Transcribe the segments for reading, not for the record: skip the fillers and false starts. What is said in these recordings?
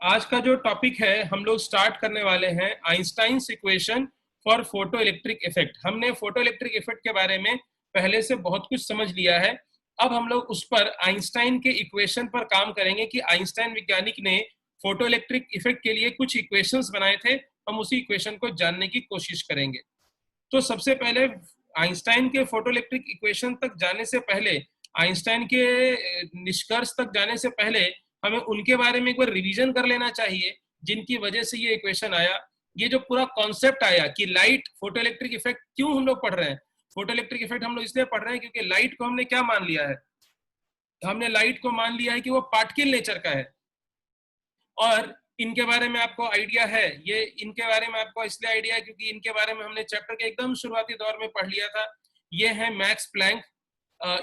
आज का जो टॉपिक है हम लोग स्टार्ट करने वाले हैं Einstein's equation for photo electric effect. हमने फोटो इलेक्ट्रिक इफेक्ट के बारे में पहले से बहुत कुछ समझ लिया है। अब हम लोग उस पर आइंस्टाइन के इक्वेशन पर काम करेंगे कि आइंस्टाइन वैज्ञानिक ने फोटो इलेक्ट्रिक इफेक्ट के लिए कुछ इक्वेशंस बनाए थे। हम उसी इक्वेशन को जानने की कोशिश करेंगे। तो सबसे पहले आइंस्टाइन के फोटो इलेक्ट्रिक इक्वेशन तक जाने से पहले, आइंस्टाइन के निष्कर्ष तक जाने से पहले हमें उनके बारे में एक बार रिवीजन कर लेना चाहिए जिनकी वजह से ये इक्वेशन आया। ये जो पूरा कॉन्सेप्ट आया कि लाइट फोटो इलेक्ट्रिक इफेक्ट क्यों हम लोग पढ़ रहे हैं। फोटो इलेक्ट्रिक इफेक्ट हम लोग इसलिए पढ़ रहे हैं क्योंकि लाइट को हमने क्या मान लिया है, हमने लाइट को मान लिया है कि वो पार्टिकल नेचर का है। और इनके बारे में आपको आइडिया है, ये इनके बारे में आपको इसलिए आइडिया है क्योंकि इनके बारे में हमने चैप्टर के एकदम शुरुआती दौर में पढ़ लिया था। ये है मैक्स प्लैंक।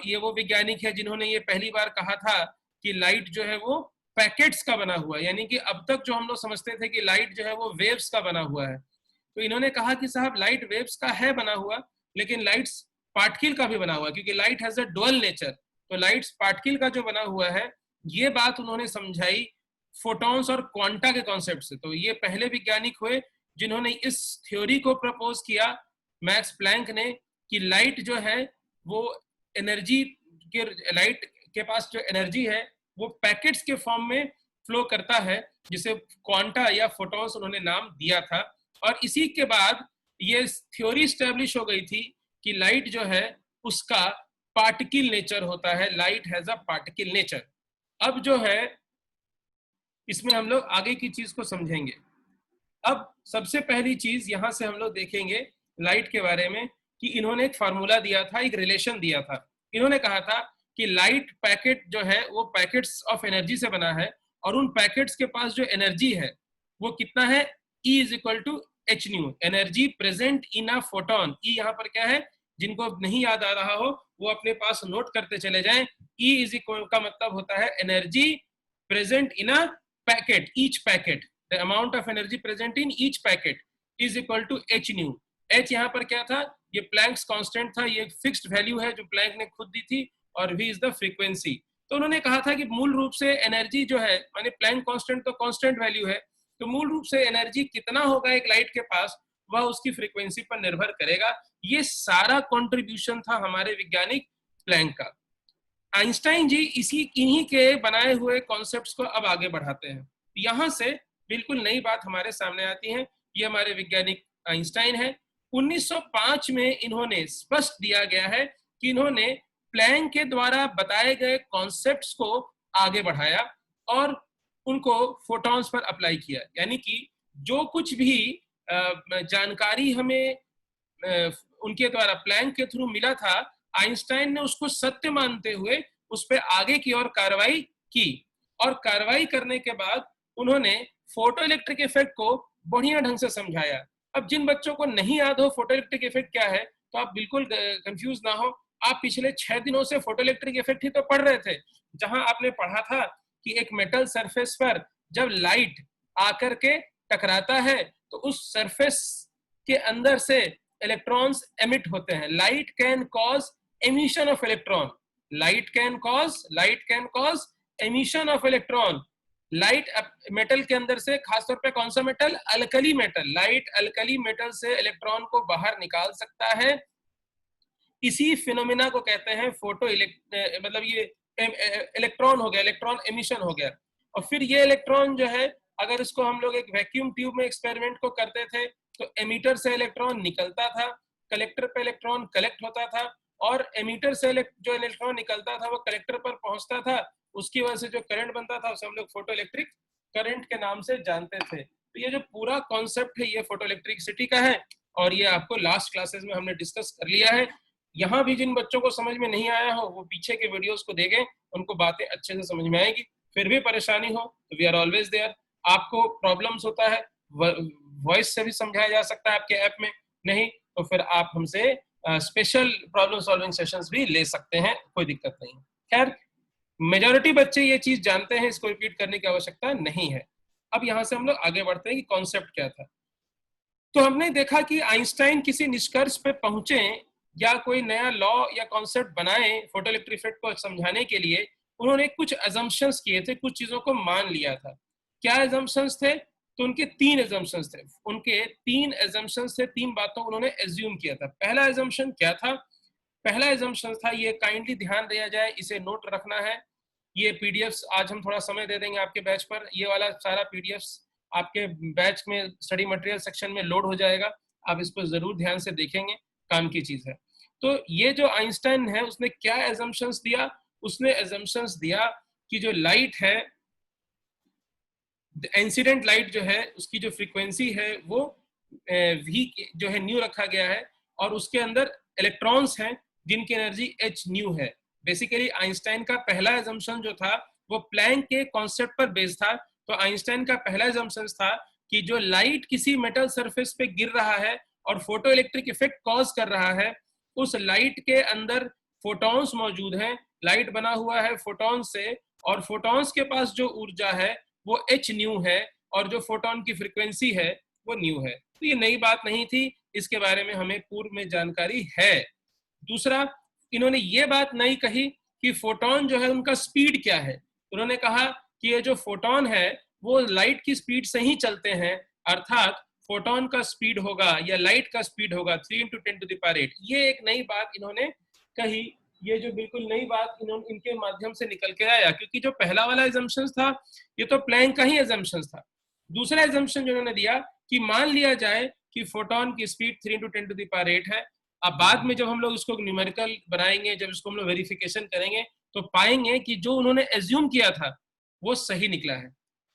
ये वो वैज्ञानिक है जिन्होंने ये पहली बार कहा था कि लाइट जो है वो पैकेट्स का बना हुआ है, यानी कि अब तक जो हम लोग समझते थे कि लाइट जो है वो वेव्स का बना हुआ है, तो इन्होंने कहा कि साहब लाइट वेव्स का है बना हुआ, लेकिन लाइट्स पार्टिकल का भी बना हुआ है क्योंकि light has a dual nature. तो लाइट्स पार्टिकल का जो बना हुआ है, ये बात उन्होंने समझाई फोटॉन्स और क्वांटा के कॉन्सेप्ट से। तो ये पहले वैज्ञानिक हुए जिन्होंने इस थ्योरी को प्रपोज किया, मैक्स प्लैंक ने, कि लाइट जो है वो एनर्जी के, लाइट के पास जो एनर्जी है वो पैकेट्स के फॉर्म में फ्लो करता है, जिसे क्वांटा या फोटॉन्स उन्होंने नाम दिया था। और इसी के बाद ये थ्योरी स्टैब्लिश हो गई थी कि लाइट जो है उसका पार्टिकल नेचर होता है, light has a particle nature. अब जो है इसमें हम लोग आगे की चीज को समझेंगे। अब सबसे पहली चीज यहां से हम लोग देखेंगे लाइट के बारे में कि इन्होंने एक फार्मूला दिया था, एक रिलेशन दिया था। इन्होंने कहा था कि लाइट पैकेट जो है वो पैकेट्स ऑफ एनर्जी से बना है, और उन पैकेट्स के पास जो एनर्जी है वो कितना है, E is equal to H nu, energy present in a photon. E यहाँ पर क्या है, जिनको नहीं याद आ रहा हो वो अपने पास नोट करते चले जाएं। E इज इक्वल का मतलब होता है energy present in a packet, each packet, the amount of energy present in each packet is equal to h nu। h यहाँ पर क्या था, ये प्लैंक्स कांस्टेंट था, ये फिक्स्ड वैल्यू है जो प्लैंक ने खुद दी थी, और v इज द फ्रीक्वेंसी। तो उन्होंने कहा था कि मूल रूप से एनर्जी जो है, माने प्लैंक कांस्टेंट तो कांस्टेंट वैल्यू है, तो मूल रूप से एनर्जी कितना होगा एक लाइट के पास वह उसकी फ्रीक्वेंसी पर निर्भर करेगा। ये सारा कंट्रीब्यूशन था हमारे वैज्ञानिक प्लैंक का। आइंस्टाइन जी इन्हीं के बनाए हुए कॉन्सेप्ट्स को अब आगे बढ़ाते हैं। यहां से बिल्कुल नई बात हमारे सामने आती है। ये हमारे वैज्ञानिक आइंस्टाइन है। 1905 में इन्होंने स्पष्ट दिया गया है कि इन्होंने प्लैंक के द्वारा बताए गए कॉन्सेप्ट्स को आगे बढ़ाया और उनको फोटॉन्स पर अप्लाई किया, यानी कि जो कुछ भी जानकारी हमें उनके द्वारा प्लैंक के थ्रू मिला था, आइंस्टाइन ने उसको सत्य मानते हुए उस पर आगे की ओर कार्रवाई की। और कार्रवाई करने के बाद उन्होंने फोटो इलेक्ट्रिक इफेक्ट को बढ़िया ढंग से समझाया। अब जिन बच्चों को नहीं याद हो फोटो इलेक्ट्रिक इफेक्ट क्या है, तो आप बिल्कुल कंफ्यूज ना हो। आप पिछले 6 दिनों से फोटो इलेक्ट्रिक इफेक्ट ही तो पढ़ रहे थे, जहां आपने पढ़ा था कि एक मेटल सरफेस पर जब लाइट आकर के टकराता है तो उस सरफेस के अंदर से इलेक्ट्रॉन्स एमिट होते हैं। Light can cause emission of electron, light can cause emission of electron। Light metal के अंदर से, खासतौर पे कौन सा metal, alkali metal, light alkali metal से इलेक्ट्रॉन को बाहर निकाल सकता है। इसी फिनोमिना को कहते हैं फोटो मतलब ये इलेक्ट्रॉन हो गया, इलेक्ट्रॉन एमिशन हो गया। और फिर ये इलेक्ट्रॉन जो है, अगर इसको हम लोग एक वैक्यूम ट्यूब में एक्सपेरिमेंट को करते थे तो एमीटर से इलेक्ट्रॉन निकलता था, कलेक्टर पे इलेक्ट्रॉन कलेक्ट होता था, और एमीटर से जो इलेक्ट्रॉन निकलता था वो कलेक्टर पर पहुंचता था। उसकी वजह से जो करंट बनता था उसे हम लोग फोटो इलेक्ट्रिक करंट के नाम से जानते थे। तो ये जो पूरा कॉन्सेप्ट है ये फोटो इलेक्ट्रिसिटी का है, और ये आपको लास्ट क्लासेस में हमने डिस्कस कर लिया है। यहाँ भी जिन बच्चों को समझ में नहीं आया हो वो पीछे के वीडियोस को देखें, उनको बातें अच्छे से समझ में आएगी। फिर भी परेशानी हो तो वी आर ऑलवेज देयर। आपको प्रॉब्लम्स होता है वॉइस से भी समझाया जा सकता है आपके ऐप में, नहीं तो फिर आप हमसे स्पेशल प्रॉब्लम सॉल्विंग सेशंस भी ले सकते हैं, कोई दिक्कत नहीं। खैर मेजॉरिटी बच्चे ये चीज जानते हैं, इसको रिपीट करने की आवश्यकता नहीं है। अब यहां से हम लोग आगे बढ़ते हैं कि कॉन्सेप्ट क्या था। तो हमने देखा कि आइंस्टाइन किसी निष्कर्ष पे पहुंचे या कोई नया लॉ या कॉन्सेप्ट बनाए फोटो इलेक्ट्रिक इफेक्ट को समझाने के लिए, उन्होंने कुछ अजम्पशंस किए थे, कुछ चीजों को मान लिया था। क्या एजम्पशंस थे? तो उनके 3 एजम्पशंस थे, उनके 3 एजम्पशंस थे, 3 बातों उन्होंने एज्यूम किया था। पहला एजम्पशन क्या था? पहला एजम्पशन था, ये काइंडली ध्यान दिया जाए, इसे नोट रखना है, ये पीडीएफ्स आज हम थोड़ा समय दे देंगे आपके बैच पर, ये वाला सारा पीडीएफ्स आपके बैच में स्टडी मटेरियल सेक्शन में लोड हो जाएगा, आप इसको जरूर ध्यान से देखेंगे, काम की चीज है। तो ये जो आइंस्टाइन है उसने क्या एजम्पशंस दिया? उसने एजम्पशंस दिया कि जो लाइट है, इंसिडेंट लाइट जो है उसकी जो फ्रीक्वेंसी है वो वी जो है न्यू रखा गया है, और उसके अंदर इलेक्ट्रॉन्स हैं जिनकी एनर्जी एच न्यू है। बेसिकली आइंस्टाइन का पहला एजम्पशन जो था वो प्लैंक के कॉन्सेप्ट पर बेस्ड था। तो आइंस्टाइन का पहला एजम्पशन था कि जो लाइट किसी मेटल सरफेस पे गिर रहा है और फोटो इलेक्ट्रिक इफेक्ट कॉज कर रहा है, उस लाइट के अंदर फोटॉन्स मौजूद हैं, लाइट बना हुआ है फोटॉन से, और फोटॉन्स के पास जो ऊर्जा है वो एच न्यू है, और जो फोटोन की फ्रीक्वेंसी है वो न्यू है। तो ये नई बात नहीं थी, इसके बारे में हमें पूर्व में जानकारी है। दूसरा, इन्होंने ये बात नहीं कही कि फोटोन जो है उनका स्पीड क्या है। उन्होंने कहा कि ये जो फोटोन है वो लाइट की स्पीड से ही चलते हैं, अर्थात फोटोन का स्पीड होगा या लाइट का स्पीड होगा 3 × 10⁸। ये एक नई बात इन्होंने कही। ये जो बिल्कुल नई बात इन्होंने इनके माध्यम से निकल के आया, क्योंकि जो पहला वाला एजम्पशन था ये तो प्लैंक का ही एजम्पशन था। दूसरा एजम्पशन जो उन्होंने दिया कि मान लिया जाए कि फोटोन की स्पीड 3 × 10⁸ है। अब बाद में जब हम लोग इसको न्यूमेरिकल बनाएंगे, जब इसको हम लोग वेरिफिकेशन करेंगे, तो पाएंगे कि जो उन्होंने एज्यूम किया था वो सही निकला है।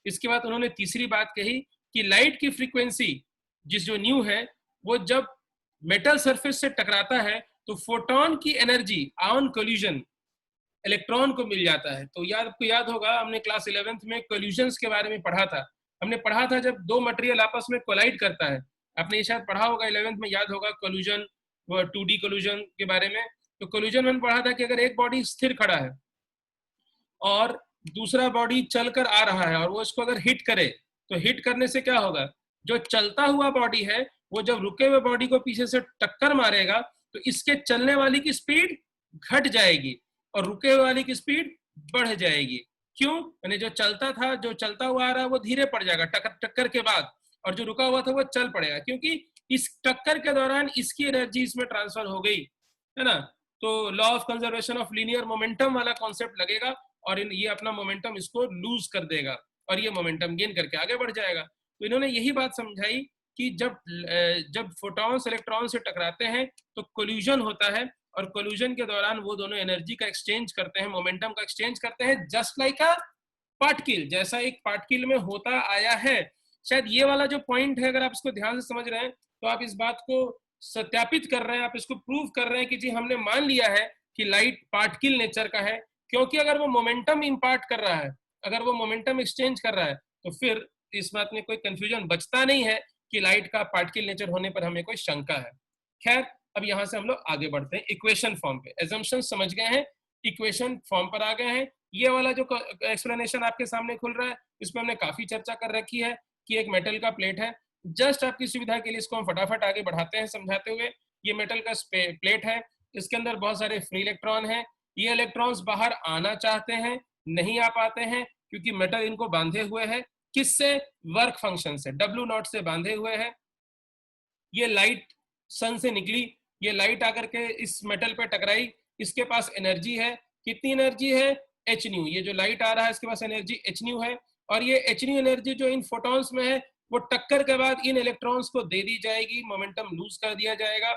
इसके बाद उन्होंने तीसरी बात कही कि लाइट की फ्रीक्वेंसी जिस जो न्यू है वो जब मेटल सरफेस से टकराता है तो फोटोन की एनर्जी ऑन कोलिजन इलेक्ट्रॉन को मिल जाता है। तो आपको याद होगा, हमने क्लास 11th में कोल्यूशंस के बारे में पढ़ा था। हमने पढ़ा था जब दो मटेरियल आपस में कोलाइड करता है, आपने ये शायद पढ़ा होगा 11th में, याद होगा कोल्यूजन, वो 2D कोल्यूजन के बारे में। तो कोल्यूजन में पढ़ा था कि अगर एक बॉडी स्थिर खड़ा है और दूसरा बॉडी चलकर आ रहा है और वो इसको अगर हिट करे, तो हिट करने से क्या होगा, जो चलता हुआ बॉडी है वो जब रुके हुए बॉडी को पीछे से टक्कर मारेगा तो इसके चलने वाली की स्पीड घट जाएगी और रुके हुए वाली की स्पीड बढ़ जाएगी। क्यों? यानी जो चलता था, जो चलता हुआ आ रहा है वो धीरे पड़ जाएगा टक्कर के बाद, और जो रुका हुआ था वो चल पड़ेगा, क्योंकि इस टक्कर के दौरान इसकी एनर्जी इसमें ट्रांसफर हो गई है ना। तो law of conservation of linear momentum वाला कॉन्सेप्ट लगेगा और ये अपना मोमेंटम इसको लूज कर देगा और ये मोमेंटम गेन करके आगे बढ़ जाएगा। तो इन्होंने यही बात समझाई कि जब फोटॉन्स इलेक्ट्रॉन से टकराते हैं तो कोल्यूजन होता है, और कोल्यूजन के दौरान वो दोनों एनर्जी का एक्सचेंज करते हैं, मोमेंटम का एक्सचेंज करते हैं, जस्ट लाइक अ पार्टिकल, जैसा एक पार्टिकल में होता आया है। शायद ये वाला जो पॉइंट है, अगर आप इसको ध्यान से समझ रहे हैं तो आप इस बात को सत्यापित कर रहे हैं, आप इसको प्रूव कर रहे हैं कि जी हमने मान लिया है कि लाइट पार्टिकल नेचर का है। क्योंकि अगर वो मोमेंटम इम्पार्ट कर रहा है, अगर वो मोमेंटम एक्सचेंज कर रहा है, तो फिर इस बात में कोई कंफ्यूजन बचता नहीं है कि लाइट का पार्टिकल नेचर होने पर हमें कोई शंका है। खैर, अब यहां से हम लोग आगे बढ़ते हैं इक्वेशन फॉर्म पे। एजम्पशन समझ गए हैं, इक्वेशन फॉर्म पर आ गए हैं। ये वाला जो एक्सप्लेनेशन आपके सामने खुल रहा है, इसमें हमने काफी चर्चा कर रखी है कि एक मेटल का प्लेट है। जस्ट आपकी सुविधा के लिए इसको हम फटाफट आगे बढ़ाते हैं समझाते हुए। ये मेटल का प्लेट है, इसके अंदर बहुत सारे फ्री इलेक्ट्रॉन हैं। ये इलेक्ट्रॉन्स बाहर आना चाहते हैं, नहीं आ पाते हैं, क्योंकि मेटल इनको बांधे हुए है। किससे? वर्क फंक्शन से, W0 से बांधे हुए है। ये लाइट सन से निकली, ये लाइट आकर के इस मेटल पे टकराई, इसके पास एनर्जी है। कितनी एनर्जी है? H new. ये जो लाइट आ रहा है इसके पास एनर्जी एच न्यू है, और ये एच न्यू एनर्जी जो इन फोटॉन्स में है वो टक्कर के बाद इन इलेक्ट्रॉन्स को दे दी जाएगी, मोमेंटम लूज कर दिया जाएगा।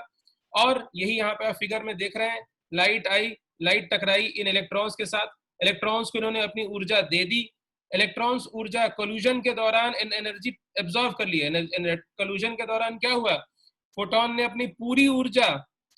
और यही यहाँ पे आप फिगर में देख रहे हैं, लाइट आई, लाइट टकराई इन इलेक्ट्रॉन्स के साथ, इलेक्ट्रॉन्स को इन्होंने अपनी ऊर्जा दे दी। इलेक्ट्रॉन्स ऊर्जा कोल्यूजन के दौरान एनर्जी एब्जॉर्व कर ली है। कोल्यूजन के दौरान क्या हुआ, फोटोन ने अपनी पूरी ऊर्जा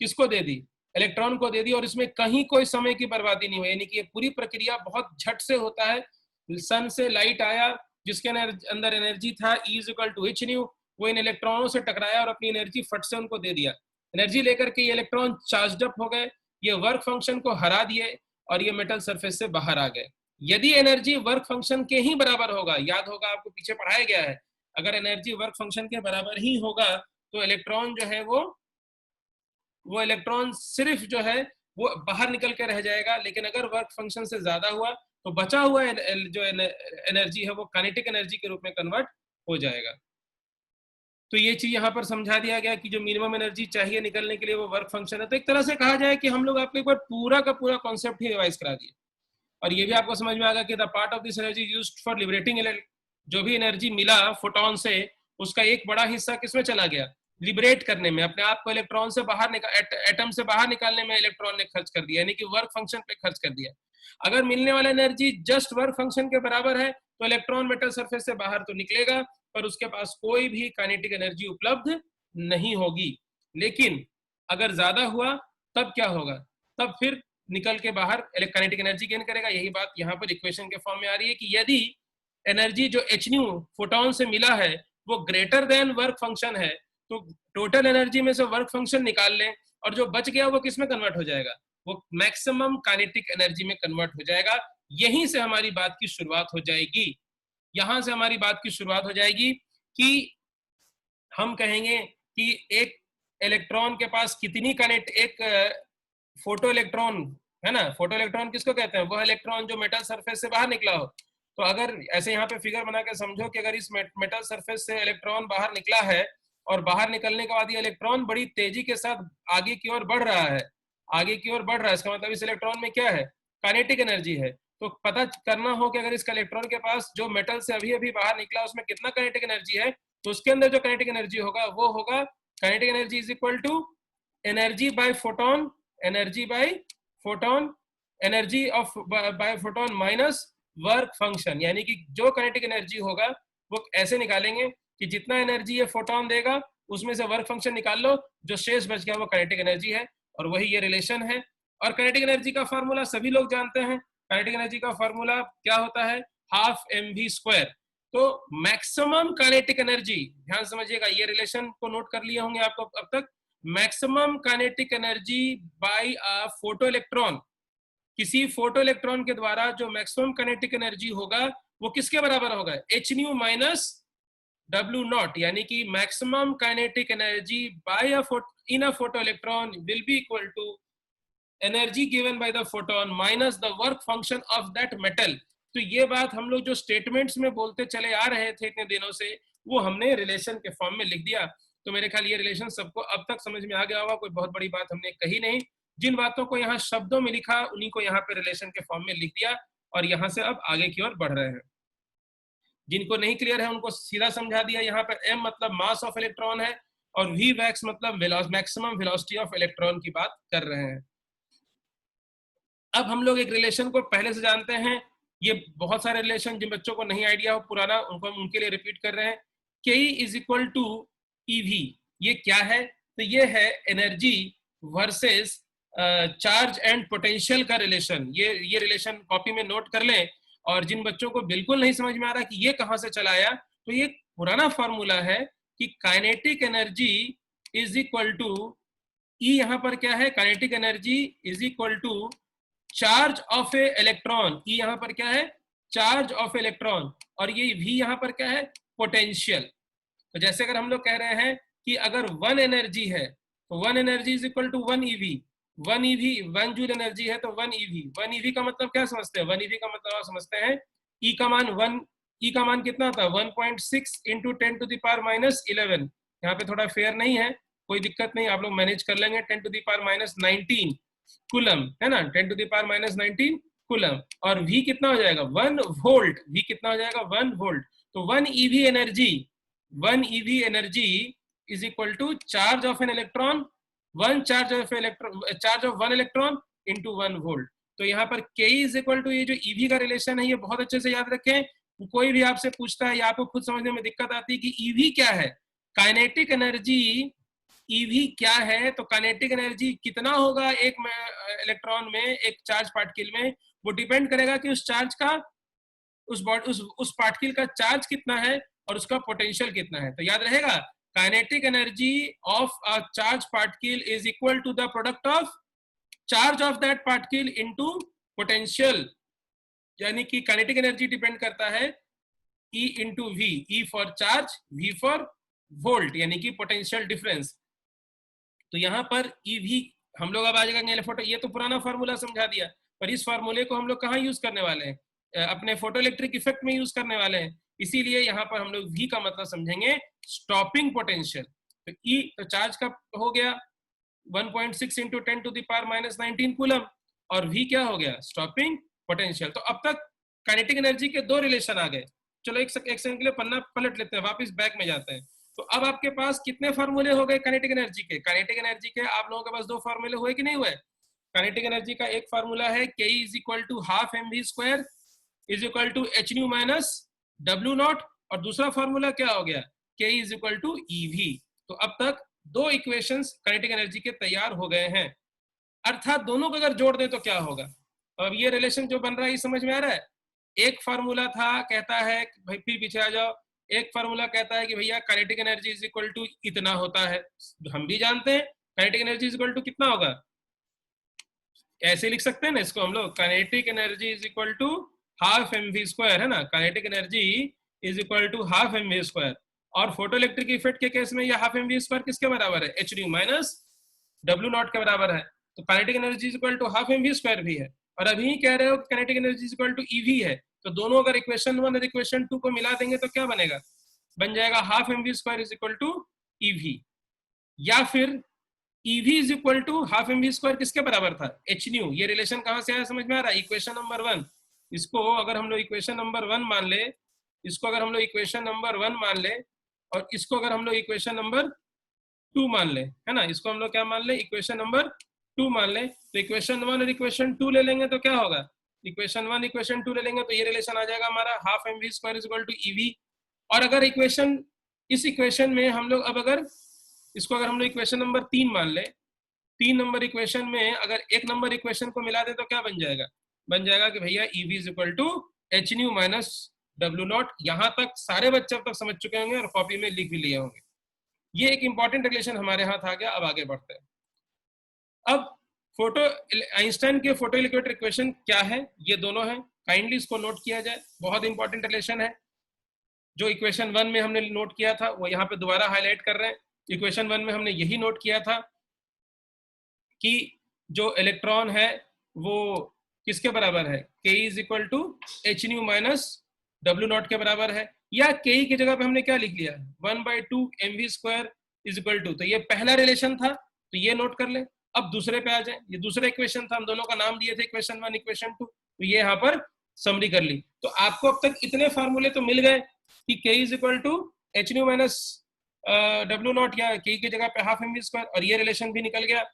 किसको दे दी? इलेक्ट्रॉन को दे दी, और इसमें कहीं कोई समय की बर्बादी नहीं हुई। यानी कि ये पूरी प्रक्रिया बहुत झट से होता है। सन से लाइट आया, जिसके अंदर एनर्जी था E = H न्यू, वो इन इलेक्ट्रॉनों से टकराया और अपनी एनर्जी फट से उनको दे दिया। एनर्जी लेकर के ये इलेक्ट्रॉन चार्ज अप हो गए, ये वर्क फंक्शन को हरा दिए और ये मेटल सरफेस से बाहर आ गए। यदि एनर्जी वर्क फंक्शन के ही बराबर होगा, याद होगा आपको पीछे पढ़ाया गया है, अगर एनर्जी वर्क फंक्शन के बराबर ही होगा तो इलेक्ट्रॉन जो है वो इलेक्ट्रॉन सिर्फ जो है वो बाहर निकल के रह जाएगा। लेकिन अगर वर्क फंक्शन से ज्यादा हुआ तो बचा हुआ जो एनर्जी है वो काइनेटिक एनर्जी के रूप में कन्वर्ट हो जाएगा। तो ये चीज यहाँ पर समझा दिया गया कि जो मिनिमम एनर्जी चाहिए निकलने के लिए वो वर्क फंक्शन है। तो एक तरह से कहा जाए कि हम लोग आपको एक बार पूरा का पूरा कॉन्सेप्ट ही रिवाइज करा दिए, और ये भी आपको समझ में आ गया कि the part of this energy used for liberating, जो भी एनर्जी मिला फोटोन से उसका एक बड़ा हिस्सा किसमें चला गया, लिबरेट करने में, अपने आप को इलेक्ट्रॉन से बाहर निकाल, एटम से बाहर निकालने में इलेक्ट्रॉन ने खर्च कर दिया, यानी कि वर्क फंक्शन पे खर्च कर दिया। अगर मिलने वाला एनर्जी जस्ट वर्क फंक्शन के बराबर है तो इलेक्ट्रॉन मेटल सरफेस से बाहर तो निकलेगा, पर उसके पास कोई भी काइनेटिक एनर्जी उपलब्ध नहीं होगी। लेकिन अगर ज्यादा हुआ तब क्या होगा, तब फिर निकल के बाहर काइनेटिक एनर्जी गेन करेगा। यही बात यहाँ पर इक्वेशन के फॉर्म में आ रही है कि यदि एनर्जी जो एच न्यू फोटोन से मिला है वो ग्रेटर देन वर्क फंक्शन है तो टोटल एनर्जी में से वर्क फंक्शन निकाल लें, और जो बच गया वो किस में कन्वर्ट हो जाएगा, वो मैक्सिमम काइनेटिक एनर्जी में कन्वर्ट हो जाएगा। यहीं से हमारी बात की शुरुआत हो जाएगी, यहां से हमारी बात की शुरुआत हो जाएगी कि हम कहेंगे कि एक इलेक्ट्रॉन के पास कितनी एक फोटो इलेक्ट्रॉन है ना, फोटो इलेक्ट्रॉन किसको कहते हैं, वह इलेक्ट्रॉन जो मेटल सरफेस से बाहर निकला हो। तो अगर ऐसे यहाँ पे फिगर बना के समझो कि अगर इस मेटल सरफेस से इलेक्ट्रॉन बाहर निकला है और बाहर निकलने के बाद ये इलेक्ट्रॉन बड़ी तेजी के साथ आगे की ओर बढ़ रहा है, आगे की ओर बढ़ रहा है, इसका मतलब इस इलेक्ट्रॉन में क्या है, काइनेटिक एनर्जी है। तो पता करना हो कि अगर इसका इलेक्ट्रॉन के पास जो मेटल से अभी अभी बाहर निकला उसमें कितना काइनेटिक एनर्जी है, तो उसके अंदर जो काइनेटिक एनर्जी होगा वो होगा kinetic energy is equal to energy by photon, energy by photon, energy of by photon minus work function. यानी कि जो काइनेटिक एनर्जी होगा वो ऐसे निकालेंगे कि जितना एनर्जी ये फोटोन देगा उसमें से वर्क फंक्शन निकाल लो, जो शेष बच गया वो काइनेटिक एनर्जी है, और वही ये रिलेशन है। और काइनेटिक एनर्जी का फॉर्मूला सभी लोग जानते हैं, काइनेटिक एनर्जी का फॉर्मूला क्या होता है, हाफ mv स्क्वायर। तो मैक्सिमम काइनेटिक एनर्जी, ध्यान समझिएगा, ये रिलेशन को नोट कर लिए होंगे आपको अब तक, मैक्सिमम काइनेटिक एनर्जी बाय अ फोटो इलेक्ट्रॉन, किसी फोटो इलेक्ट्रॉन के द्वारा जो मैक्सिमम काइनेटिक एनर्जी होगा वो किसके बराबर होगा, h nu minus W naught, यानी कि maximum kinetic energy by in a photo electron will be equal to energy given by the photon minus the work function of that metal. तो ये बात हम लोग जो स्टेटमेंट्स में बोलते चले आ रहे थे इतने दिनों से, वो हमने रिलेशन के फॉर्म में लिख दिया। तो मेरे ख्याल ये रिलेशन सबको अब तक समझ में आ गया होगा, कोई बहुत बड़ी बात हमने कही नहीं। जिन बातों को यहाँ शब्दों में लिखा उन्हीं को यहाँ पे रिलेशन के फॉर्म में लिख दिया, और यहाँ से अब आगे की ओर बढ़ रहे हैं। जिनको नहीं क्लियर है उनको सीधा समझा दिया। यहाँ पर m मतलब मास ऑफ इलेक्ट्रॉन है, और v वैक्स मतलब मैक्सिमम वेलोसिटी ऑफ इलेक्ट्रॉन की बात कर रहे हैं। अब हम लोग एक रिलेशन को पहले से जानते हैं, ये बहुत सारे रिलेशन जिन बच्चों को नहीं आइडिया हो पुराना, उनको हम उनके लिए रिपीट कर रहे हैं। के इज इक्वल टू ईवी, ये क्या है, तो ये है energy versus charge and potential का रिलेशन। ये रिलेशन कॉपी में नोट कर लें। और जिन बच्चों को बिल्कुल नहीं समझ में आ रहा कि ये कहां से चला आया, तो ये पुराना फॉर्मूला है कि kinetic energy is equal to E, यहां पर क्या है, kinetic energy is equal to charge of a electron. E यहां पर क्या है, चार्ज ऑफ इलेक्ट्रॉन, और ये वी यहां पर क्या है, पोटेंशियल। तो जैसे अगर हम लोग कह रहे हैं कि अगर वन एनर्जी है तो one energy is equal to one eV, one eV one joule energy है तो वन ईवी। वन ईवी का मतलब क्या समझते हैं, वन ईवी का मतलब आप समझते हैं ई का मान वन, ई का मान कितना होता है 1.6 into 10 to the power minus 11। यहाँ पे थोड़ा फेयर नहीं है, कोई दिक्कत नहीं, आप लोग मैनेज कर लेंगे। 10 to the power minus 19 coulomb है ना, 10 to the power minus 19 coulomb. और v कितना हो जाएगा 1 वोल्ट, v कितना हो जाएगा 1 वोल्ट। तो 1 ev energy, 1 ev energy is equal to charge of an electron, one charge of electron, charge of one electron into 1 volt. तो यहाँ पर k इज इक्वल टू, ये जो ev का रिलेशन है ये बहुत अच्छे से याद रखें। कोई भी आपसे पूछता है या आपको खुद समझने में दिक्कत आती है कि ev क्या है, काइनेटिक एनर्जी ईवी क्या है, तो काइनेटिक एनर्जी कितना होगा एक इलेक्ट्रॉन में, एक चार्ज पार्टिकल में, वो डिपेंड करेगा कि उस चार्ज का, उस पार्टिकल का चार्ज कितना है और उसका पोटेंशियल कितना है। तो याद रहेगा, kinetic energy of a charge particle is equal to the product of charge of that particle into potential. यानी कि काइनेटिक एनर्जी डिपेंड करता है E into V, E for charge, V for volt, यानी कि पोटेंशियल डिफरेंस। तो यहाँ पर EV हम लोग अब आ जाएंगे फोटो, ये तो पुराना फार्मूला समझा दिया, पर इस फार्मूले को हम लोग कहाँ यूज करने वाले हैं, अपने फोटो इलेक्ट्रिक इफेक्ट में यूज करने वाले हैं, इसीलिए यहाँ पर हम लोग V का मतलब समझेंगे स्टॉपिंग पोटेंशियल। तो E तो चार्ज का हो गया 1.6 इंटू 10⁻⁻19 कूलम, और V क्या हो गया स्टॉपिंग पोटेंशियल। तो अब तक काइनेटिक एनर्जी के दो रिलेशन आ गए। चलो एक सेकंड के लिए पन्ना पलट लेते हैं, वापस बैक में जाते हैं। तो अब आपके पास कितने फार्मूले हो गए काइनेटिक एनर्जी के? काइनेटिक एनर्जी के आप लोगों के पास दो फार्मूले हुए कि नहीं हुए? काइनेटिक एनर्जी का एक फार्मूला है Ke is equal to half mv² is equal to h nu minus w naught, और दूसरा फार्मूला क्या हो गया Ke is equal to ev। तो अब तक दो इक्वेशंस काइनेटिक एनर्जी के तैयार हो गए हैं, अर्थात दोनों को अगर जोड़ दें तो क्या होगा। अब ये रिलेशन जो बन रहा है ये समझ में आ रहा है। एक फार्मूला था कहता है भाई, फिर पीछे आ जाओ, एक फार्मूला कहता है कि भैया kinetic energy is equal to इतना होता है, हम भी जानते हैं kinetic energy is equal to कितना होगा, ऐसे लिख सकते हैं ना इसको हम लोग, kinetic energy is equal to half mv², है ना, kinetic energy is equal to half mv²। और फोटो इलेक्ट्रिक इफेक्ट के केस में यह हाफ mv² किसके बराबर है, h nu minus w naught के बराबर है। तो kinetic energy is equal to half mv² भी है, और अभी कह रहे हो कि kinetic energy is equal to ev है। तो दोनों अगर इक्वेशन 1 और इक्वेशन 2 को मिला देंगे तो क्या बनेगा, बन जाएगा half mv² is equal to ev, या फिर ev is equal to half mv² किसके बराबर था, h न्यू। ये रिलेशन कहां से आया समझ में आ रहा है, इक्वेशन नंबर 1। इसको अगर हम लोग इक्वेशन नंबर 1 मान ले, इसको अगर हम लोग इक्वेशन नंबर 1 मान ले, और इसको अगर हम लोग इक्वेशन नंबर 2 मान ले, है ना, इसको हम लोग क्या मान ले, इक्वेशन नंबर 2 मान ले। तो इक्वेशन 1 और इक्वेशन 2 ले लेंगे तो क्या होगा, इक्वेशन 1 इक्वेशन 2 ले लेंगे तो ये रिलेशन आ जाएगा हमारा half mv² is equal to ev। और अगर इक्वेशन, इस इक्वेशन में हम लोग अब अगर इसको अगर हम लोग इक्वेशन नंबर 3 मान ले, 3 नंबर इक्वेशन में अगर एक नंबर इक्वेशन को मिला दे तो क्या बन जाएगा, बन जाएगा कि भैया ev is equal to h nu minus w naught. यहां तक सारे बच्चे अब तक समझ चुके होंगे और कॉपी में लिख भी लिए होंगे। ये एक इंपॉर्टेंट रिलेशन हमारे हाथ आ गया। अब आगे बढ़ते हैं। अब फोटो आइंस्टाइन के फोटो इलेक्ट्रिक इक्वेशन क्या है, ये दोनों है, काइंडली इसको नोट किया जाए, बहुत इंपॉर्टेंट रिलेशन है। जो इक्वेशन 1 में हमने नोट किया था वो यहाँ पे दोबारा हाईलाइट कर रहे हैं। इक्वेशन 1 में हमने यही नोट किया था कि जो इलेक्ट्रॉन है वो किसके बराबर है, Ke is equal to h nu minus w naught के बराबर है, या Ke की जगह पे हमने क्या लिख लिया 1/2 mv² इज इक्वल टू। तो ये पहला रिलेशन था, तो ये नोट कर ले। अब दूसरे पे आ जाए, ये दूसरा इक्वेशन था, हम दोनों का नाम दिए थे इक्वेशन 1 इक्वेशन 2, तो ये यहाँ पर समरी कर ली। तो आपको अब तक इतने फार्मूले तो मिल गए कि Ke is equal to h nu minus w naught, या Ke की जगह पे हाफ mv², और ये रिलेशन भी निकल गया।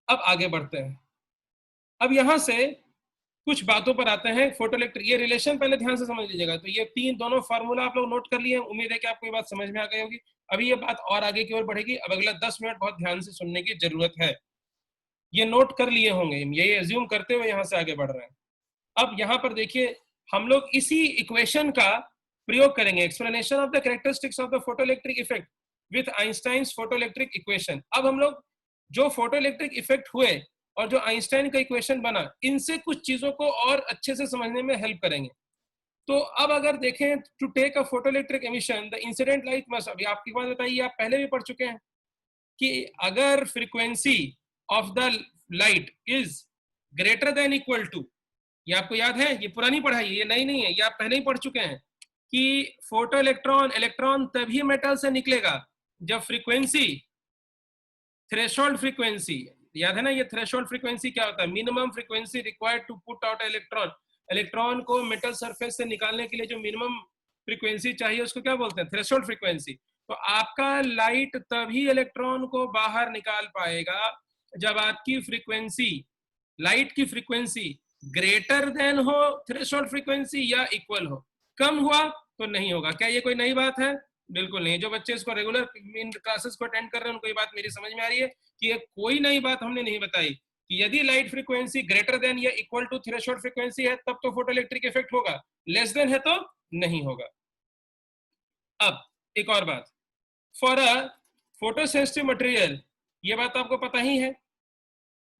अब आगे बढ़ते हैं। अब यहां से कुछ बातों पर आते हैं। फोटो इलेक्ट्रिक, ये रिलेशन पहले ध्यान से समझ लीजिएगा। तो ये तीन दोनों फार्मूला आप लोग नोट कर लिए, उम्मीद है कि आपको ये बात समझ में आ गई होगी। अभी ये बात और आगे की ओर बढ़ेगी। अब अगला 10 मिनट बहुत ध्यान से सुनने की जरूरत है। ये नोट कर लिए होंगे, ये एज्यूम करते हुए यहाँ से आगे बढ़ रहे हैं। अब यहाँ पर देखिए, हम लोग इसी इक्वेशन का प्रयोग करेंगे, explanation of the characteristics of the photo electric effect with Einstein's photo electric equation. अब हम लोग जो फोटो इलेक्ट्रिक इफेक्ट हुए और जो आइंस्टाइन का इक्वेशन बना, इनसे कुछ चीजों को और अच्छे से समझने में हेल्प करेंगे। तो अब अगर देखें, to take a photo electric emission the incident light must, अभी आपकी बात बताइए, आप पहले भी पढ़ चुके हैं कि अगर frequency of the light is greater than equal to, ये आपको याद है, ये पुरानी पढ़ाई, ये नई नहीं है, ये आप पहले ही पढ़ चुके हैं कि फोटो इलेक्ट्रॉन तभी मेटल से निकलेगा जब फ्रीक्वेंसी, थ्रेशोल्ड फ्रीक्वेंसी, याद है ना, ये थ्रेशोल्ड फ्रीक्वेंसी क्या होता है, minimum frequency required to put out electron. Electron को मेटल सरफेस से निकालने के लिए जो मिनिमम फ्रीक्वेंसी चाहिए उसको क्या बोलते हैं, थ्रेशोल्ड फ्रीक्वेंसी। तो आपका लाइट तभी इलेक्ट्रॉन को बाहर निकाल पाएगा जब आपकी फ्रीक्वेंसी, लाइट की फ्रीक्वेंसी ग्रेटर देन हो थ्रेशोल्ड फ्रीक्वेंसी या इक्वल हो। कम हुआ तो नहीं होगा। क्या ये कोई नई बात है? बिल्कुल नहीं। जो बच्चे इसको रेगुलर इन क्लासेस को अटेंड कर रहे हैं उनको ये बात मेरी समझ में आ रही है कि ये कोई नई बात हमने नहीं बताई कि यदि लाइट फ्रीक्वेंसी ग्रेटर देन या इक्वल टू थ्रेशोल्ड फ्रीक्वेंसी है तब तो फोटो इलेक्ट्रिक इफेक्ट होगा, लेस देन है तो नहीं होगा। अब एक और बात, फॉर अ फोटोसेंसिटिव मटेरियल, ये बात आपको पता ही है।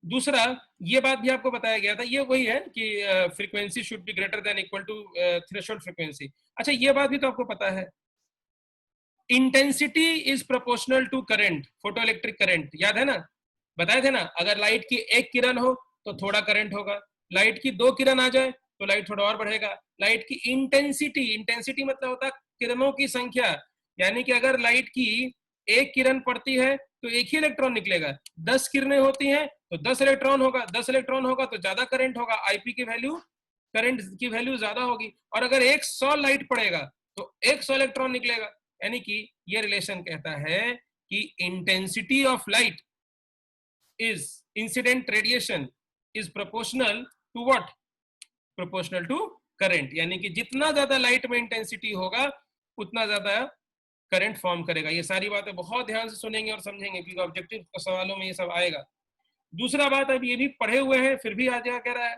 दूसरा, ये बात भी आपको बताया गया था, ये वही है कि frequency should be greater than equal to threshold frequency. अच्छा, ये बात भी तो आपको पता है, intensity is proportional to current, photo electric current, याद है ना, बताए थे ना, अगर लाइट की एक किरण हो तो थोड़ा करंट होगा, लाइट की 2 किरण आ जाए तो लाइट थोड़ा और बढ़ेगा। लाइट की इंटेंसिटी, इंटेंसिटी मतलब होता है किरणों की संख्या, यानी कि अगर लाइट की एक किरण पड़ती है तो एक ही इलेक्ट्रॉन निकलेगा, 10 किरणें होती हैं तो 10 इलेक्ट्रॉन होगा, 10 इलेक्ट्रॉन होगा तो ज्यादा करंट होगा, आईपी की वैल्यू, करंट की वैल्यू ज्यादा होगी। और अगर 100 लाइट पड़ेगा तो 100 इलेक्ट्रॉन निकलेगा। यानी कि ये रिलेशन कहता है कि intensity of light is incident radiation is proportional to what? Proportional to current, यानी कि जितना ज्यादा लाइट में इंटेंसिटी होगा उतना ज्यादा करंट फॉर्म करेगा। ये सारी बातें बहुत ध्यान से सुनेंगे और समझेंगे क्योंकि ऑब्जेक्टिव सवालों में ये सब आएगा। दूसरा बात, अब ये भी पढ़े हुए हैं फिर भी आज क्या कह रहा है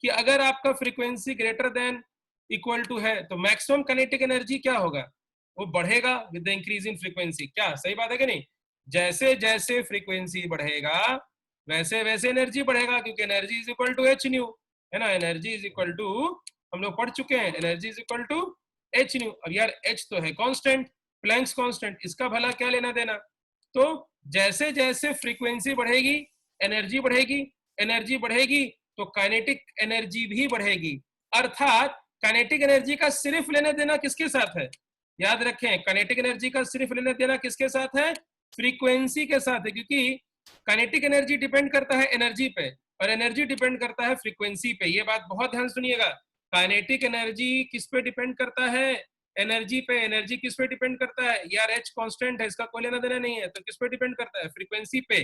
कि अगर आपका frequency greater than equal to है तो मैक्सिमम काइनेटिक एनर्जी क्या होगा? वो बढ़ेगा with the increase in frequency. क्या सही बात है कि नहीं? जैसे जैसे फ्रीक्वेंसी बढ़ेगा वैसे वैसे एनर्जी बढ़ेगा, क्योंकि energy is equal to H nu, है ना। एनर्जी इज इक्वल टू, हम लोग पढ़ चुके हैं, energy is equal to H nu. अब यार एच तो है कांस्टेंट, प्लैंक्स कांस्टेंट, इसका भला क्या लेना देना। तो जैसे जैसे फ्रीक्वेंसी बढ़ेगी एनर्जी बढ़ेगी, एनर्जी बढ़ेगी तो काइनेटिक एनर्जी भी बढ़ेगी। अर्थात काइनेटिक एनर्जी का सिर्फ लेना देना किसके साथ है? याद रखें, काइनेटिक एनर्जी का सिर्फ लेना देना किसके साथ है? फ्रीक्वेंसी के साथ है, क्योंकि काइनेटिक एनर्जी डिपेंड करता है एनर्जी पे और एनर्जी डिपेंड करता है फ्रीक्वेंसी पे। ये बात बहुत ध्यान सुनिएगा। काइनेटिक एनर्जी किस पे डिपेंड करता है? एनर्जी पे। एनर्जी किस पे डिपेंड करता है? यार एच कांस्टेंट है, इसका कोई लेना देना नहीं है, तो किस पे डिपेंड करता है? फ्रीक्वेंसी पे।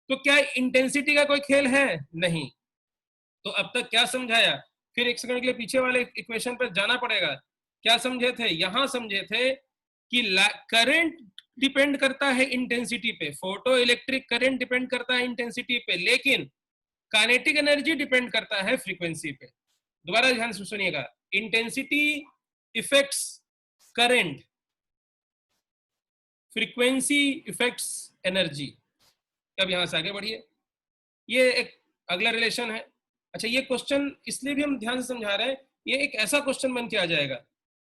तो क्या इंटेंसिटी का कोई खेल है? नहीं। तो अब तक क्या समझाया? फिर एक सेकंड के लिए पीछे वाले इक्वेशन पर जाना पड़ेगा। क्या समझे थे? यहां समझे थे कि करंट डिपेंड करता है इंटेंसिटी पे, फोटो इलेक्ट्रिक करंट डिपेंड करता है इंटेंसिटी पे, लेकिन काइनेटिक एनर्जी डिपेंड करता है फ्रीक्वेंसी पे। दोबारा ध्यान से सुनिएगा, intensity effects current, frequency effects energy. अब यहां से आगे बढ़िए, ये एक अगला रिलेशन है। अच्छा, ये क्वेश्चन इसलिए भी हम ध्यान से समझा रहे हैं, ये एक ऐसा क्वेश्चन बन के आ जाएगा,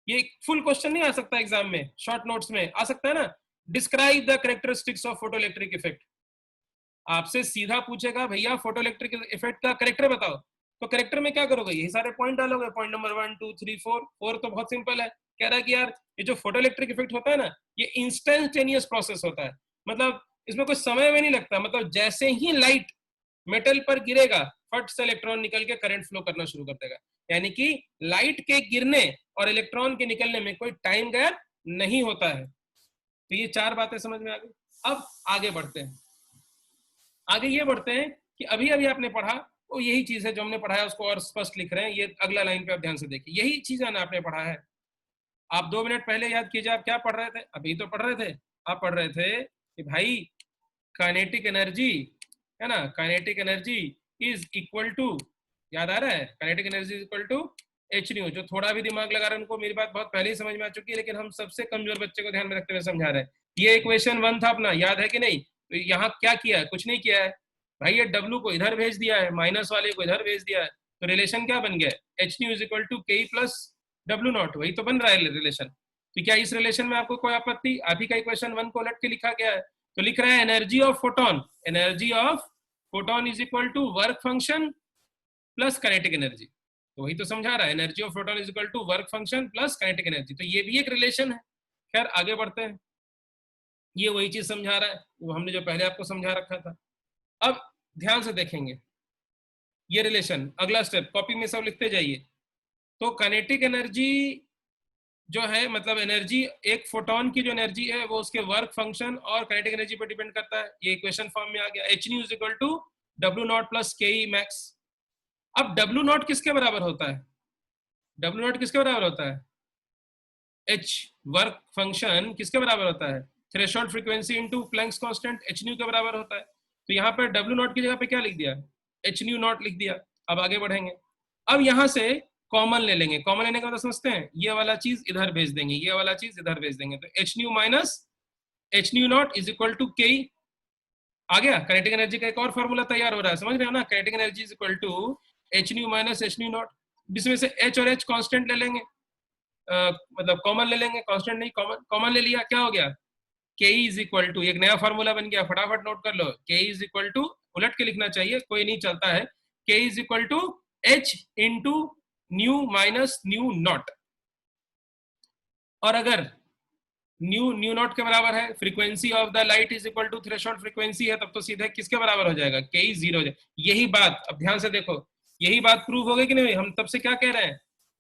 ये फुल क्वेश्चन नहीं आ सकता एग्जाम में, शॉर्ट नोट्स में आ सकता है ना। Describe the characteristics of photoelectric effect. आपसे सीधा पूछेगा भैया फोटोइलेक्ट्रिक इफेक्ट का कैरेक्टर बताओ, तो कैरेक्टर में क्या करोगे? यही सारे पॉइंट डालोगे, पॉइंट नंबर 1 2 3 4। 4 तो बहुत सिंपल है, कह रहा है कि यार ये जो फोटोइलेक्ट्रिक इफेक्ट होता है ना, ये इंस्टेंटेनियस प्रोसेस होता है, मतलब इसमें कोई समय में नहीं लगता। मतलब जैसे ही लाइट मेटल पर गिरेगा फट से इलेक्ट्रॉन निकल के करंट फ्लो करना शुरू कर देगा। यानी कि लाइट के गिरने और इलेक्ट्रॉन के निकलने में कोई टाइम गैप नहीं होता है। तो ये चार बातें समझ में आ गई। अब आगे बढ़ते हैं, आगे ये बढ़ते हैं कि अभी अभी आपने पढ़ा वो यही चीज है जो हमने पढ़ा है, उसको और स्पष्ट लिख रहे हैं। ये अगला लाइन पे आप ध्यान से देखिए, यही चीज है ना आपने पढ़ा है। आप 2 मिनट पहले याद कीजिए आप क्या पढ़ रहे थे? अभी तो पढ़ रहे थे, आप पढ़ रहे थे कि भाई काइनेटिक एनर्जी, है ना, kinetic energy is equal to, याद आ रहा है, kinetic energy is equal to H nu. जो थोड़ा भी दिमाग लगा रहे हैं उनको मेरी बात बहुत पहले ही समझ में आ चुकी है, लेकिन हम सबसे कमजोर बच्चे को ध्यान में रखते हुए समझा रहे हैं। ये इक्वेशन 1 था अपना, याद है कि नहीं? तो यहाँ क्या किया है? कुछ नहीं किया है भाई, ये डब्ल्यू को इधर भेज दिया है, माइनस वाले को इधर भेज दिया है, तो रिलेशन क्या बन गया? H nu is equal to K plus W naught, वही तो बन रहा है रिलेशन। तो क्या इस रिलेशन में आपको कोई आपत्ति? आप ही का इक्वेशन 1 को उलट के लिखा गया है, तो लिख रहा है energy of photon, energy of photon is equal to work function plus kinetic energy. तो वही तो समझा रहा है, energy of photon is equal to work function plus kinetic energy. तो ये भी एक रिलेशन है। खैर आगे बढ़ते हैं, ये वही चीज समझा रहा है वो हमने जो पहले आपको समझा रखा था। अब ध्यान से देखेंगे ये रिलेशन, अगला स्टेप कॉपी में सब लिखते जाइए। तो काइनेटिक एनर्जी जो है, मतलब एनर्जी, एक फोटोन की जो एनर्जी है वो उसके वर्क फंक्शन और काइनेटिक एनर्जी पर डिपेंड करता है। ये इक्वेशन फॉर्म में आ गया, H nu is equal to W naught plus K E max. अब डब्ल्यू नॉट किसके बराबर होता है? डब्ल्यू नॉट किसके बराबर होता है? एच वर्क फंक्शन किसके बराबर होता है? Threshold frequency into Planck's constant, H new के बराबर होता है। तो यहाँ पर डब्ल्यू नॉट की जगह पे क्या लिख दिया? एच न्यू नॉट लिख दिया। अब आगे बढ़ेंगे, अब यहाँ से कॉमन ले लेंगे। कॉमन लेने का मतलब समझते हैं, ये वाला चीज इधर भेज देंगे, ये वाला चीज इधर भेज देंगे, तो H nu minus H nu naught is equal to K. आ गया, काइनेटिक एनर्जी का एक और फॉर्मूला तैयार हो रहा है, समझ रहे हो ना? Kinetic energy is equal to H nu minus H nu naught, जिसमें से एच और एच कांस्टेंट ले लेंगे, मतलब कॉमन ले लेंगे, कांस्टेंट नहीं, कॉमन कॉमन ले लिया, क्या हो गया? के इज इक्वल टू, एक नया फॉर्मूला बन गया, फटाफट नोट कर लो। के इज इक्वल टू, उलट के लिखना चाहिए, कोई नहीं चलता है, K is equal to H into nu minus nu naught, और अगर न्यू नॉट के बराबर है, frequency of the light is equal to threshold frequency है, तब तो सीधे किसके बराबर हो जाएगा, के ही जीरो हो जाएगा। यही बात, अब ध्यान से देखो, यही बात प्रूव हो गई कि नहीं। हम तब से क्या कह रहे हैं,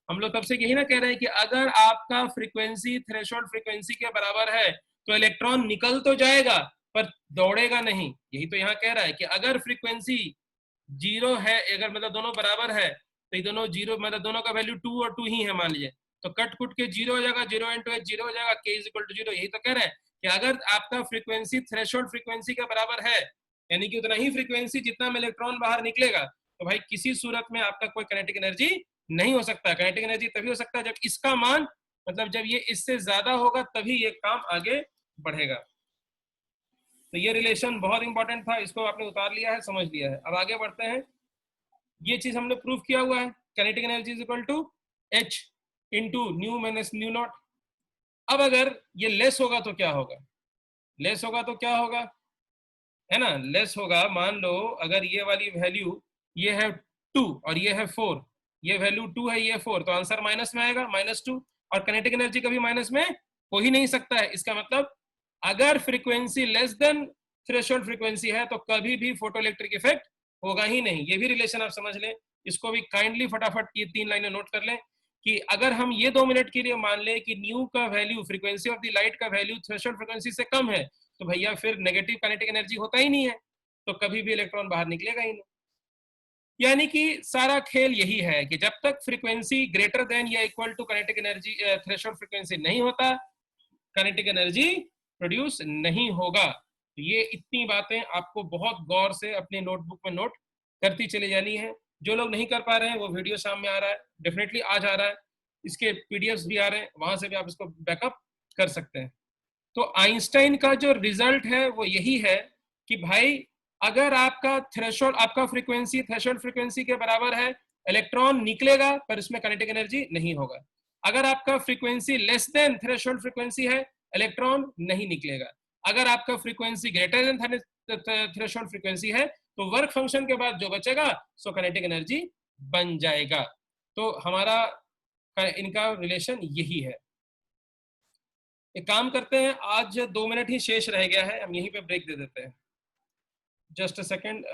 हम लोग तब से यही ना कह रहे हैं कि अगर आपका फ्रीक्वेंसी थ्रेशोल्ड फ्रीक्वेंसी के बराबर है तो इलेक्ट्रॉन निकल तो जाएगा पर दौड़ेगा नहीं। यही तो यहाँ कह रहा है कि अगर फ्रीक्वेंसी जीरो है, अगर मतलब दोनों बराबर है, तो ये दोनों जीरो, मतलब दोनों का वैल्यू 2 और 2 ही है मान लीजिए, तो कट कुट के जीरो हो जाएगा, 0 इंटू एच जीरो हो जाएगा, के इज इक्वल टू जीरो। यही तो कह रहे हैं कि अगर आपका फ्रीक्वेंसी थ्रेशोल्ड फ्रीक्वेंसी के बराबर है, यानी कि उतना ही फ्रीक्वेंसी जितना में इलेक्ट्रॉन बाहर निकलेगा, तो भाई किसी सूरत में आपका कोई काइनेटिक एनर्जी नहीं हो सकता। काइनेटिक एनर्जी तभी हो सकता है जब इसका मान, मतलब जब ये इससे ज्यादा होगा तभी ये काम आगे बढ़ेगा। तो ये रिलेशन बहुत इंपॉर्टेंट था, इसको आपने उतार लिया है, समझ लिया है। अब आगे बढ़ते हैं। ये चीज हमने प्रूव किया हुआ है, kinetic energy is equal to H into nu minus nu naught. अब अगर ये लेस होगा तो क्या होगा, लेस होगा तो क्या होगा, है ना, लेस होगा। मान लो अगर ये वाली वैल्यू, ये है 2 और ये है 4, ये वैल्यू 2 है, ये 4, तो आंसर माइनस में आएगा, -2। और काइनेटिक एनर्जी कभी माइनस में हो ही नहीं सकता है। इसका मतलब अगर frequency less than threshold frequency है तो कभी भी फोटोइलेक्ट्रिक इफेक्ट होगा ही नहीं। ये भी रिलेशन आप समझ लें, इसको भी काइंडली फटाफट ये 3 लाइनें नोट कर लें कि अगर हम ये 2 मिनट के लिए मान लें कि न्यू का value, frequency of the light का वैल्यू थ्रेशोल्ड फ्रीक्वेंसी से कम है, तो भैया फिर नेगेटिव काइनेटिक एनर्जी होता ही नहीं है, तो कभी भी इलेक्ट्रॉन बाहर निकलेगा ही नहीं। यानी कि सारा खेल यही है कि जब तक फ्रीक्वेंसी ग्रेटर देन या equal to kinetic energy threshold frequency नहीं होता, काइनेटिक एनर्जी प्रोड्यूस नहीं होगा। तो ये इतनी बातें आपको बहुत गौर से अपने नोटबुक में नोट करती चली जानी है। जो लोग नहीं कर पा रहे हैं वो वीडियो सामने आ रहा है, डेफिनेटली आज आ रहा है, इसके पीडीएफ्स भी आ रहे हैं, वहां से भी आप इसको बैकअप कर सकते हैं। तो आइंस्टाइन का जो रिजल्ट है वो यही है कि भाई अगर आपका थ्रेशोल्ड, आपका फ्रीक्वेंसी थ्रेशोल्ड फ्रीक्वेंसी के बराबर है, इलेक्ट्रॉन निकलेगा पर इसमें काइनेटिक एनर्जी नहीं होगा। अगर आपका frequency less than threshold frequency है, इलेक्ट्रॉन नहीं निकलेगा। अगर आपका frequency greater then threshold frequency है, तो वर्क फंक्शन के बाद जो बचेगा सो काइनेटिक एनर्जी बन जाएगा। तो हमारा इनका रिलेशन यही है। एक काम करते हैं, आज 2 मिनट ही शेष रह गया है, हम यहीं पे ब्रेक दे देते हैं। Just a second.